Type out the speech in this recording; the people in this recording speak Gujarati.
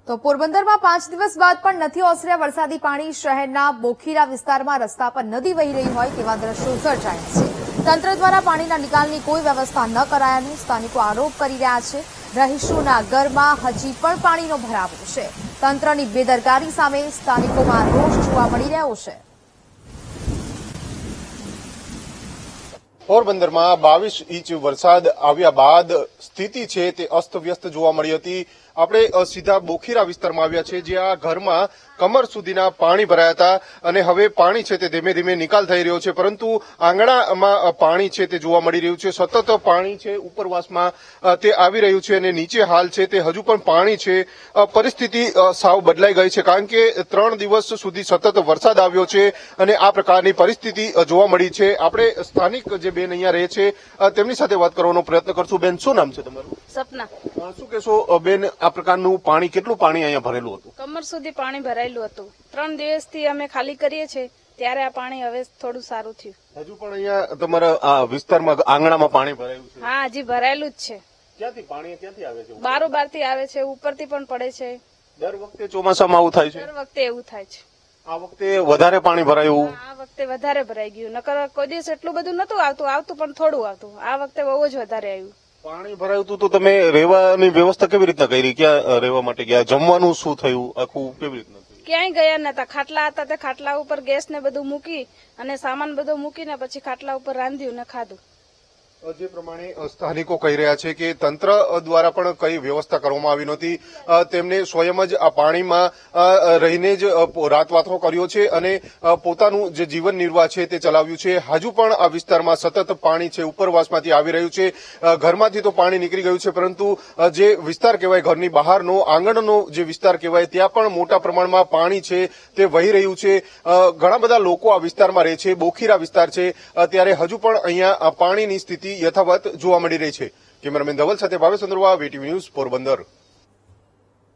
તો પોરબંદરમાં 5 દિવસ બાદ પણ નથી ઓસર્યા વરસાદી પાણી। શહેરના બોખીરા વિસ્તારમાં રસ્તા પર નદી વહી રહી હોય તેવા દ્રશ્યો સર્જાયા છે। તંત્ર દ્વારા પાણીના નિકાલની કોઈ વ્યવસ્થા ન કરાયાનું સ્થાનિકો આરોપ કરી રહ્યા છે। રહીશોના ઘરમાં હજી પણ પાણીનો ભરાવો છે। તંત્રની બેદરકારી સામે સ્થાનિકોમાં રોષ જોવા મળી રહ્યો છે। પોરબંદરમાં 22 ઇંચ વરસાદ આવ્યા બાદ સ્થિતિ છે તે અસ્તવ્યસ્ત જોવા મળી હતી। આપણે સીધા બોખીરા વિસ્તારમાં આવ્યા છે, જ્યાં ઘરમાં કમર સુધીના પાણી ભરાયા હતા અને હવે પાણી છે તે ધીમે ધીમે નિકાલ થઈ રહ્યો છે, પરંતુ આંગણામાં પાણી છે તે જોવા મળી રહ્યું છે। સતત પાણી છે ઉપરવાસમાં તે આવી રહ્યું છે અને નીચે હાલ છે તે હજુ પણ પાણી છે। પરિસ્થિતિ સાવ બદલાઈ ગઈ છે, કારણ કે 3 દિવસ સુધી સતત વરસાદ આવ્યો છે અને આ પ્રકારની પરિસ્થિતિ જોવા મળી છે। આપણે સ્થાનિક જે બેન અહીંયા રહે છે તેમની સાથે વાત કરવાનો પ્રયત્ન કરશું। બેન, શું નામ છે તમારું? સપના। શું કહેશો બેન, આ પ્રકારનું પાણી, કેટલું પાણી અહીંયા ભરેલું હતું? કમર સુધી પાણી ભરાયેલું હતું। 3 દિવસથી અમે ખાલી કરીએ છીએ, ત્યારે આ પાણી હવે થોડું સારું થયું। હજુ પણ અહીંયા તમારા આ વિસ્તારમાં આંગણામાં પાણી ભરાયું છે? હા, હજી ભરાયેલું જ છે। ક્યાંથી પાણી ક્યાંથી આવે છે? બારોબાર થી આવે છે, ઉપરથી પણ પડે છે। દર વખતે ચોમાસામાં આવું થાય છે? દર વખતે એવું થાય છે। આ વખતે વધારે પાણી ભરાયું? આ વખતે વધારે ભરાઈ ગયું, નકર કોઈ દિવસ એટલું બધું નતું આવતું પણ થોડું આવતું। આ વખતે બહુ જ વધારે આવ્યું। પાણી ભરાયું હતું તો તમે રહેવાની વ્યવસ્થા કેવી રીતના કરી? ક્યાં રહેવા માટે ગયા? જમવાનું શું થયું? આખું કેવી રીતના થયું? ક્યાંય ગયા નતા। ખાટલા હતા તે ખાટલા ઉપર ગેસ ને બધું મૂકી અને સામાન બધો મૂકીને પછી ખાટલા ઉપર રાંધ્યું ને ખાધું। જે પ્રમાણે સ્થાનિકો કહી રહ્યા છે કે તંત્ર દ્વારા પણ કઈ વ્યવસ્થા કરવામાં આવી નહોતી। તેમને સ્વયં જ આ પાણીમાં રહીને જ રાતવાથરો કર્યો છે અને પોતાનું જે જીવન નિર્વાહ છે તે ચલાવ્યું છે। હજુ પણ આ વિસ્તારમાં સતત પાણી છે ઉપરવાસમાંથી આવી રહ્યું છે। ઘરમાંથી તો પાણી નીકળી ગયું છે, પરંતુ જે વિસ્તાર કહેવાય ઘરની બહારનો આંગણનો જે વિસ્તાર કહેવાય ત્યાં પણ મોટા પ્રમાણમાં પાણી છે તે વહી રહ્યું છે। ઘણા બધા લોકો આ વિસ્તારમાં રહે છે, બોખીરા વિસ્તાર છે, ત્યારે હજુ પણ અહીંયા પાણીની સ્થિતિ યથાવત જોવા મળી રહી છે। કેમેરામેન ધવલ સાથે ભાવેશ ચંદ્રવા, વીટીવી ન્યૂઝ, પોરબંદર।